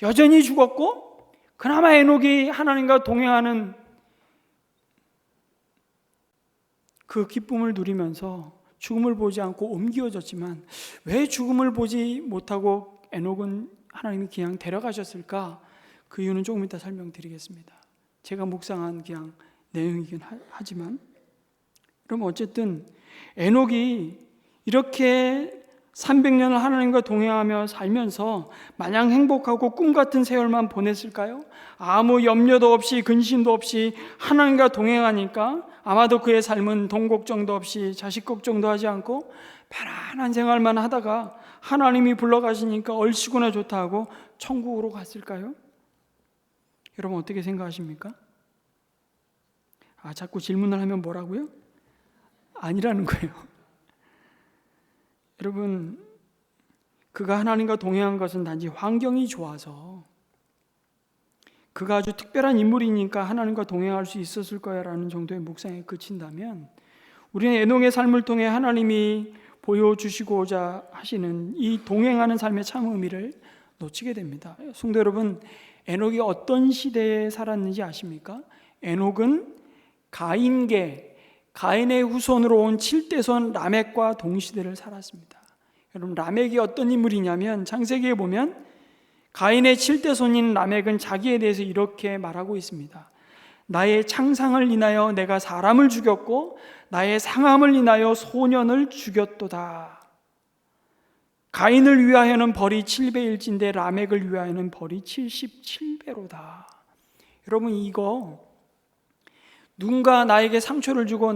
여전히 죽었고, 그나마 에녹이 하나님과 동행하는 그 기쁨을 누리면서 죽음을 보지 않고 옮겨졌지만 왜 죽음을 보지 못하고 에녹은 하나님이 그냥 데려가셨을까? 그 이유는 조금 이따 설명드리겠습니다. 제가 묵상한 그냥 내용이긴 하지만, 그럼 어쨌든 에녹이 이렇게 300년을 하나님과 동행하며 살면서 마냥 행복하고 꿈같은 세월만 보냈을까요? 아무 염려도 없이 근심도 없이 하나님과 동행하니까 아마도 그의 삶은 돈 걱정도 없이 자식 걱정도 하지 않고 편안한 생활만 하다가 하나님이 불러가시니까 얼씨구나 좋다 하고 천국으로 갔을까요? 여러분 어떻게 생각하십니까? 자꾸 질문을 하면 뭐라고요? 아니라는 거예요. 여러분, 그가 하나님과 동행한 것은 단지 환경이 좋아서, 그가 아주 특별한 인물이니까 하나님과 동행할 수 있었을 거야라는 정도의 묵상에 그친다면, 우리는 에녹의 삶을 통해 하나님이 보여주시고자 하시는 이 동행하는 삶의 참 의미를 놓치게 됩니다. 성도 여러분, 에녹이 어떤 시대에 살았는지 아십니까? 에녹은 가인의 후손으로 온 7대손 라멕과 동시대를 살았습니다. 여러분, 라멕이 어떤 인물이냐면 창세기에 보면 가인의 7대손인 라멕은 자기에 대해서 이렇게 말하고 있습니다. 나의 창상을 인하여 내가 사람을 죽였고 나의 상함을 인하여 소년을 죽였도다. 가인을 위하여는 벌이 7배일진데 라멕을 위하여는 벌이 77배로다. 여러분, 이거 누군가 나에게 상처를 주고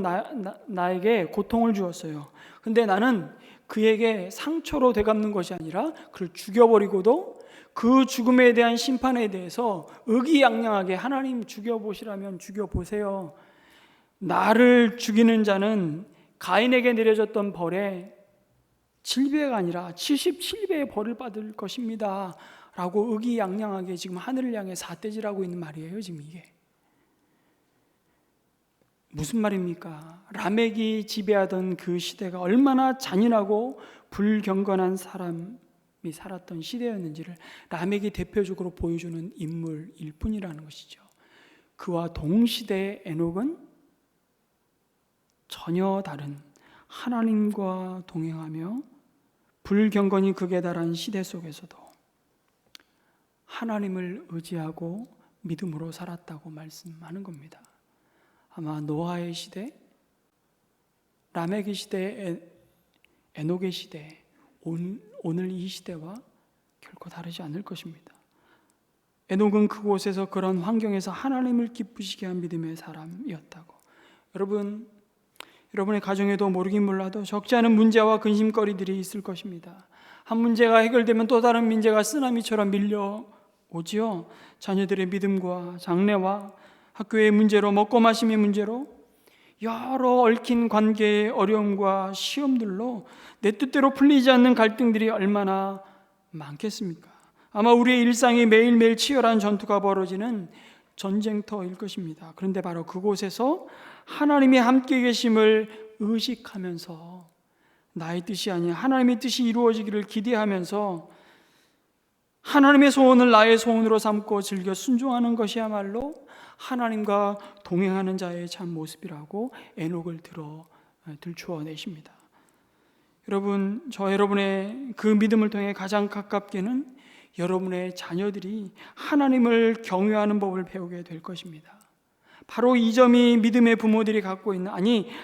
나에게 고통을 주었어요. 근데 나는 그에게 상처로 되갚는 것이 아니라 그를 죽여버리고도 그 죽음에 대한 심판에 대해서 의기양양하게 하나님 죽여보시라면 죽여보세요. 나를 죽이는 자는 가인에게 내려졌던 벌에 7배가 아니라 77배의 벌을 받을 것입니다 라고 의기양양하게 지금 하늘을 향해 삿대질하고 있는 말이에요. 지금 이게 무슨 말입니까? 라멕이 지배하던 그 시대가 얼마나 잔인하고 불경건한 사람이 살았던 시대였는지를 라멕이 대표적으로 보여주는 인물일 뿐이라는 것이죠. 그와 동시대의 에녹은 전혀 다른 하나님과 동행하며 불경건이 극에 달한 시대 속에서도 하나님을 의지하고 믿음으로 살았다고 말씀하는 겁니다. 아마 노아의 시대, 라멕의 시대, 에녹의 시대, 오늘 이 시대와 결코 다르지 않을 것입니다. 에녹은 그곳에서 그런 환경에서 하나님을 기쁘시게 한 믿음의 사람이었다고. 여러분의 가정에도 모르긴 몰라도 적지 않은 문제와 근심거리들이 있을 것입니다. 한 문제가 해결되면 또 다른 문제가 쓰나미처럼 밀려오지요. 자녀들의 믿음과 장래와 학교의 문제로, 먹고 마심의 문제로, 여러 얽힌 관계의 어려움과 시험들로 내 뜻대로 풀리지 않는 갈등들이 얼마나 많겠습니까? 아마 우리의 일상이 매일매일 치열한 전투가 벌어지는 전쟁터일 것입니다. 그런데 바로 그곳에서 하나님이 함께 계심을 의식하면서 나의 뜻이 아니라 하나님의 뜻이 이루어지기를 기대하면서 하나님의 소원을 나의 소원으로 삼고 즐겨 순종하는 것이야말로 하나님과 동행하는 자의 참 모습이라고 에녹을 들추어내십니다. 여러분, 여러분의 그 믿음을 통해 가장 가깝게는 여러분의 자녀들이 하나님을 경외하는 법을 배우게 될 것입니다. 바로 이 점이 믿음의 부모들이 갖고 있는,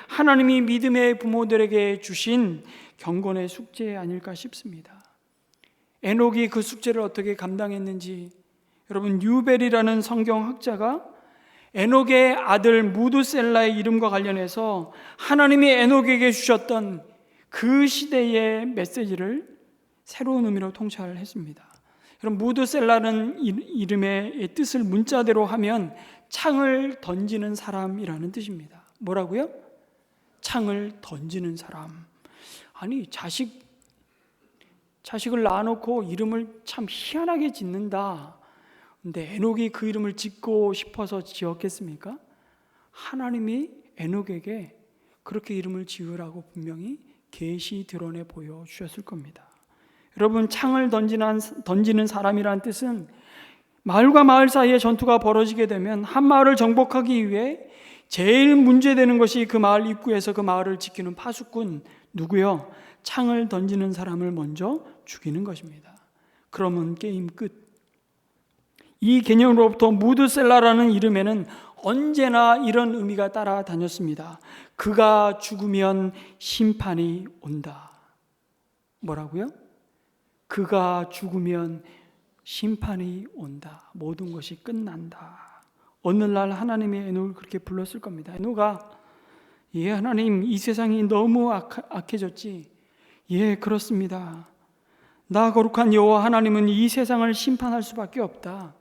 하나님이 믿음의 부모들에게 주신 경건의 숙제 아닐까 싶습니다. 에녹이 그 숙제를 어떻게 감당했는지, 여러분, 유벨이라는 성경학자가 에녹의 아들 무드셀라의 이름과 관련해서 하나님이 에녹에게 주셨던 그 시대의 메시지를 새로운 의미로 통찰했습니다. 여러분, 무드셀라는 이름의 뜻을 문자대로 하면 창을 던지는 사람이라는 뜻입니다. 뭐라고요? 창을 던지는 사람. 자식을 낳아놓고 이름을 참 희한하게 짓는다. 근데 에녹이 그 이름을 짓고 싶어서 지었겠습니까? 하나님이 에녹에게 그렇게 이름을 지으라고 분명히 계시 드러내 보여주셨을 겁니다. 여러분, 창을 던지는 사람이라는 뜻은 마을과 마을 사이에 전투가 벌어지게 되면 한 마을을 정복하기 위해 제일 문제되는 것이 그 마을 입구에서 그 마을을 지키는 파수꾼, 누구요? 창을 던지는 사람을 먼저 죽이는 것입니다. 그러면 게임 끝. 이 개념으로부터 무드셀라라는 이름에는 언제나 이런 의미가 따라다녔습니다. 그가 죽으면 심판이 온다. 뭐라고요? 그가 죽으면 심판이 온다. 모든 것이 끝난다. 어느 날 하나님이 에녹을 그렇게 불렀을 겁니다. 에녹아, 하나님, 이 세상이 너무 악해졌지. 그렇습니다. 나 거룩한 여호와 하나님은 이 세상을 심판할 수밖에 없다.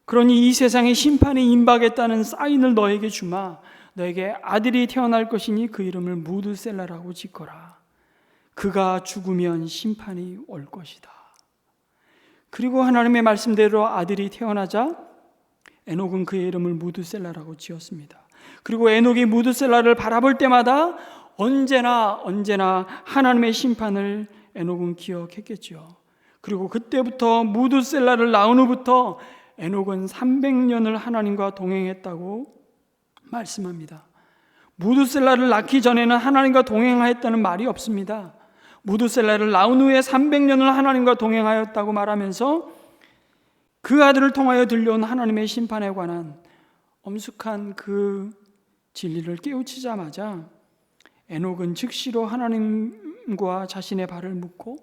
그러니 이 세상에 심판이 임박했다는 사인을 너에게 주마. 너에게 아들이 태어날 것이니 그 이름을 무드셀라라고 짓거라. 그가 죽으면 심판이 올 것이다. 그리고 하나님의 말씀대로 아들이 태어나자 에녹은 그의 이름을 무드셀라라고 지었습니다. 그리고 에녹이 무드셀라를 바라볼 때마다 언제나 하나님의 심판을 에녹은 기억했겠죠. 그리고 그때부터 무드셀라를 낳은 후부터 에녹은 300년을 하나님과 동행했다고 말씀합니다. 무드셀라를 낳기 전에는 하나님과 동행하였다는 말이 없습니다. 무드셀라를 낳은 후에 300년을 하나님과 동행하였다고 말하면서 그 아들을 통하여 들려온 하나님의 심판에 관한 엄숙한 그 진리를 깨우치자마자 에녹은 즉시로 하나님과 자신의 발을 묶고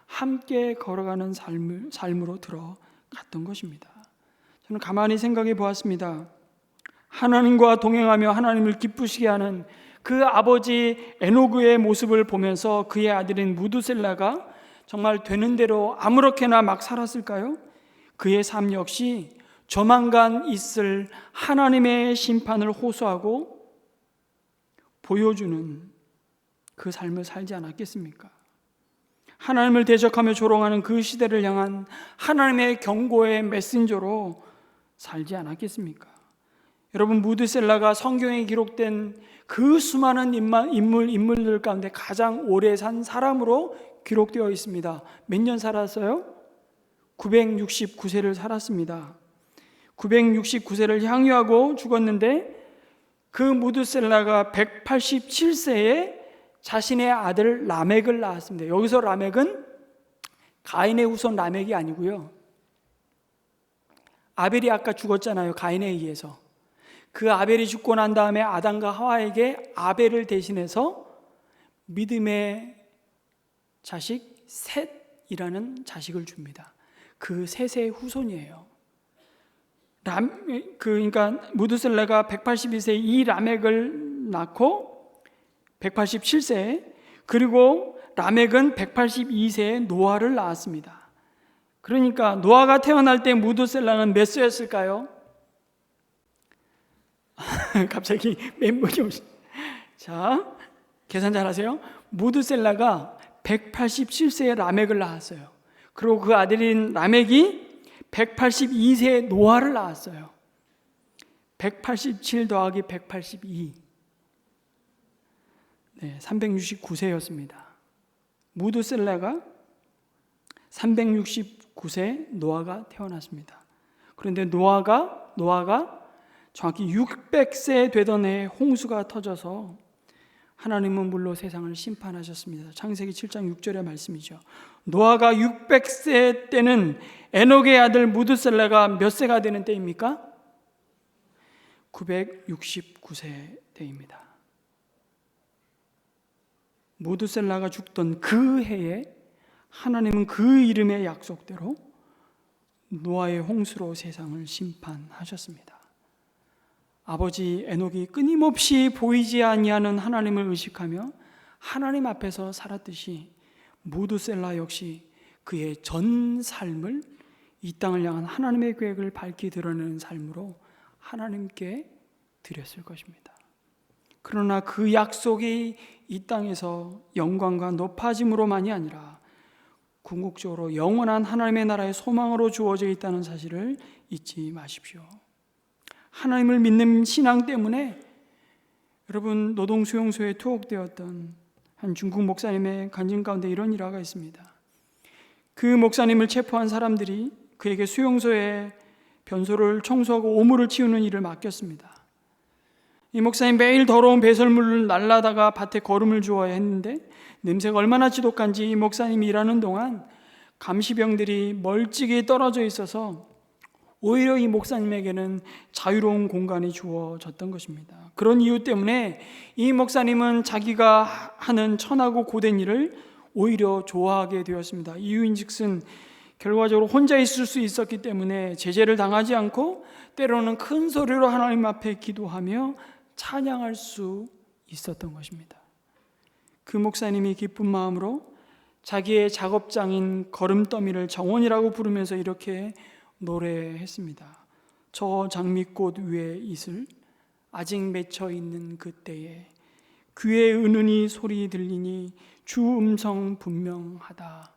함께 걸어가는 삶으로 들어갔던 것입니다. 저는 가만히 생각해 보았습니다. 하나님과 동행하며 하나님을 기쁘시게 하는 그 아버지 에녹의 모습을 보면서 그의 아들인 무드셀라가 정말 되는 대로 아무렇게나 막 살았을까요? 그의 삶 역시 조만간 있을 하나님의 심판을 호소하고 보여주는 그 삶을 살지 않았겠습니까? 하나님을 대적하며 조롱하는 그 시대를 향한 하나님의 경고의 메신저로 살지 않았겠습니까? 여러분, 무드셀라가 성경에 기록된 그 수많은 인물들 가운데 가장 오래 산 사람으로 기록되어 있습니다. 몇 년 살았어요? 969세를 살았습니다. 969세를 향유하고 죽었는데 그 무드셀라가 187세에 자신의 아들 라멕을 낳았습니다. 여기서 라멕은 가인의 후손 라멕이 아니고요. 아벨이 아까 죽었잖아요. 가인에 의해서. 그 아벨이 죽고 난 다음에 아담과 하와에게 아벨을 대신해서 믿음의 자식 셋이라는 자식을 줍니다. 그 셋의 후손이에요. 그러니까 무드셀라가 182세 이 라멕을 낳고 187세, 그리고 라멕은 182세에 노아를 낳았습니다. 그러니까 노아가 태어날 때 무드셀라는 몇 세였을까요? 갑자기 멘붕이 오시. 자, 계산 잘하세요. 무드셀라가 187세에 라멕을 낳았어요. 그리고 그 아들인 라멕이 182세에 노아를 낳았어요. 187 더하기 182. 네, 369세였습니다. 무드셀라가 369세 노아가 태어났습니다. 그런데 노아가 정확히 600세 되던 해에 홍수가 터져서 하나님은 물로 세상을 심판하셨습니다. 창세기 7장 6절의 말씀이죠. 노아가 600세 때는 에녹의 아들 무드셀라가 몇 세가 되는 때입니까? 969세 때입니다. 무드셀라가 죽던 그 해에 하나님은 그 이름의 약속대로 노아의 홍수로 세상을 심판하셨습니다. 아버지 에녹이 끊임없이 보이지 아니하는 하나님을 의식하며 하나님 앞에서 살았듯이 무드셀라 역시 그의 전 삶을 이 땅을 향한 하나님의 계획을 밝히 드러내는 삶으로 하나님께 드렸을 것입니다. 그러나 그 약속이 이 땅에서 영광과 높아짐으로만이 아니라 궁극적으로 영원한 하나님의 나라의 소망으로 주어져 있다는 사실을 잊지 마십시오. 하나님을 믿는 신앙 때문에 여러분, 노동 수용소에 투옥되었던 한 중국 목사님의 간증 가운데 이런 일화가 있습니다. 그 목사님을 체포한 사람들이 그에게 수용소에 변소를 청소하고 오물을 치우는 일을 맡겼습니다. 이 목사님 매일 더러운 배설물을 날라다가 밭에 거름을 주어야 했는데 냄새가 얼마나 지독한지 이 목사님이 일하는 동안 감시병들이 멀찍이 떨어져 있어서 오히려 이 목사님에게는 자유로운 공간이 주어졌던 것입니다. 그런 이유 때문에 이 목사님은 자기가 하는 천하고 고된 일을 오히려 좋아하게 되었습니다. 이유인즉슨 결과적으로 혼자 있을 수 있었기 때문에 제재를 당하지 않고 때로는 큰 소리로 하나님 앞에 기도하며 찬양할 수 있었던 것입니다. 그 목사님이 기쁜 마음으로 자기의 작업장인 거름더미를 정원이라고 부르면서 이렇게 노래했습니다. 저 장미꽃 위에 이슬 아직 맺혀 있는 그때에 귀에 은은히 소리 들리니 주 음성 분명하다.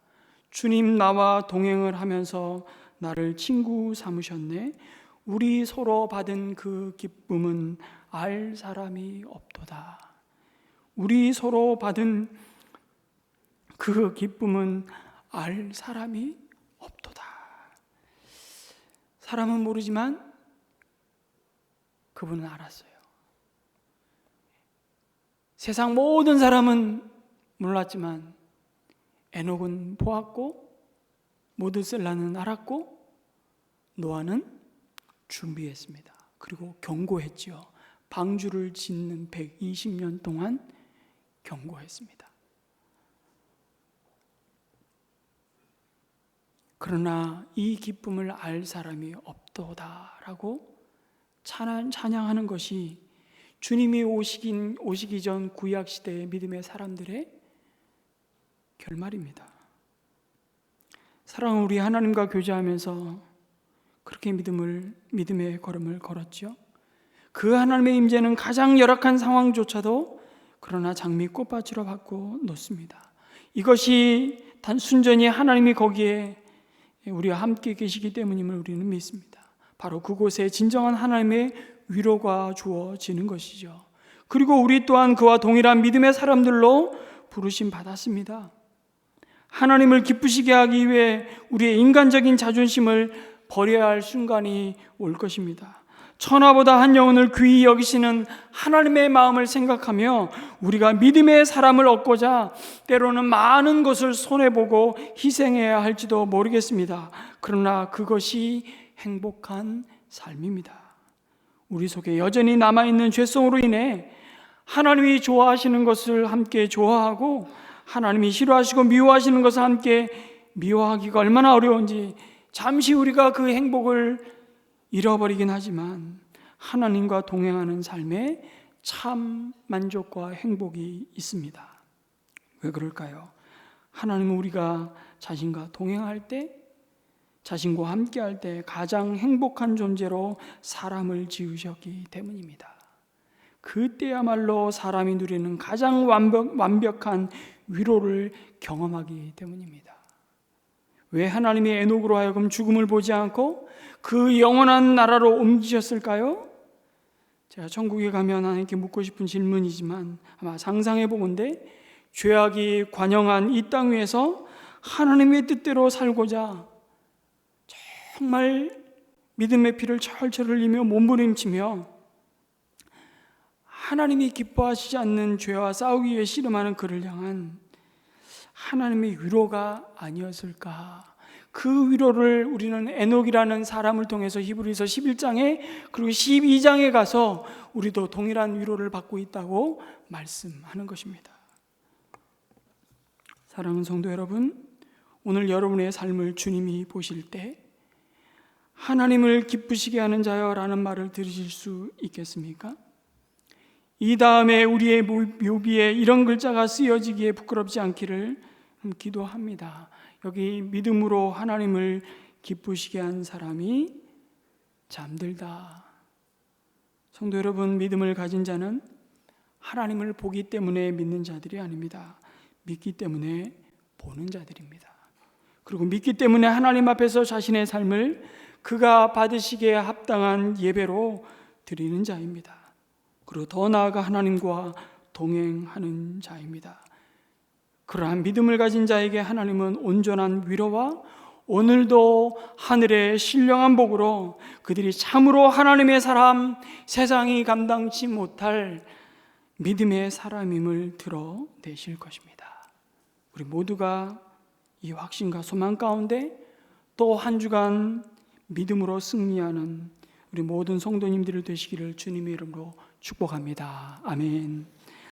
주님 나와 동행을 하면서 나를 친구 삼으셨네. 우리 서로 받은 그 기쁨은 알 사람이 없도다. 우리 서로 받은 그 기쁨은 알 사람이 없도다. 사람은 모르지만 그분은 알았어요. 세상 모든 사람은 몰랐지만 에녹은 보았고 모두셀라는 알았고 노아는 준비했습니다. 그리고 경고했지요. 방주를 짓는 120년 동안 경고했습니다. 그러나 이 기쁨을 알 사람이 없도다라고 찬양하는 것이 주님이 오시기 전 구약 시대의 믿음의 사람들의 결말입니다. 사랑은 우리 하나님과 교제하면서 그렇게 믿음의 걸음을 걸었죠. 그 하나님의 임재는 가장 열악한 상황조차도 그러나 장미 꽃밭으로 바꿔 놓습니다. 이것이 단 순전히 하나님이 거기에 우리와 함께 계시기 때문임을 우리는 믿습니다. 바로 그곳에 진정한 하나님의 위로가 주어지는 것이죠. 그리고 우리 또한 그와 동일한 믿음의 사람들로 부르심 받았습니다. 하나님을 기쁘시게 하기 위해 우리의 인간적인 자존심을 버려야 할 순간이 올 것입니다. 천하보다 한 영혼을 귀히 여기시는 하나님의 마음을 생각하며 우리가 믿음의 사람을 얻고자 때로는 많은 것을 손해보고 희생해야 할지도 모르겠습니다. 그러나 그것이 행복한 삶입니다. 우리 속에 여전히 남아있는 죄성으로 인해 하나님이 좋아하시는 것을 함께 좋아하고 하나님이 싫어하시고 미워하시는 것을 함께 미워하기가 얼마나 어려운지 잠시 우리가 그 행복을 잃어버리긴 하지만 하나님과 동행하는 삶에 참 만족과 행복이 있습니다. 왜 그럴까요? 하나님은 우리가 자신과 동행할 때, 자신과 함께할 때 가장 행복한 존재로 사람을 지으셨기 때문입니다. 그때야말로 사람이 누리는 가장 완벽한 위로를 경험하기 때문입니다. 왜 하나님이 에녹으로 하여금 죽음을 보지 않고 그 영원한 나라로 옮기셨을까요? 제가 천국에 가면 하나님께 묻고 싶은 질문이지만 아마 상상해 보건대 죄악이 관영한 이 땅 위에서 하나님의 뜻대로 살고자 정말 믿음의 피를 철철 흘리며 몸부림치며 하나님이 기뻐하시지 않는 죄와 싸우기 위해 씨름하는 그를 향한 하나님의 위로가 아니었을까? 그 위로를 우리는 에녹이라는 사람을 통해서 히브리서 11장에 그리고 12장에 가서 우리도 동일한 위로를 받고 있다고 말씀하는 것입니다. 사랑하는 성도 여러분, 오늘 여러분의 삶을 주님이 보실 때 하나님을 기쁘시게 하는 자여라는 말을 들으실 수 있겠습니까? 이 다음에 우리의 묘비에 이런 글자가 쓰여지기에 부끄럽지 않기를 기도합니다. 여기 믿음으로 하나님을 기쁘시게 한 사람이 잠들다. 성도 여러분, 믿음을 가진 자는 하나님을 보기 때문에 믿는 자들이 아닙니다. 믿기 때문에 보는 자들입니다. 그리고 믿기 때문에 하나님 앞에서 자신의 삶을 그가 받으시기에 합당한 예배로 드리는 자입니다. 그리고 더 나아가 하나님과 동행하는 자입니다. 그러한 믿음을 가진 자에게 하나님은 온전한 위로와 오늘도 하늘의 신령한 복으로 그들이 참으로 하나님의 사람, 세상이 감당치 못할 믿음의 사람임을 드러내실 것입니다. 우리 모두가 이 확신과 소망 가운데 또 한 주간 믿음으로 승리하는 우리 모든 성도님들이 되시기를 주님의 이름으로 축복합니다. 아멘.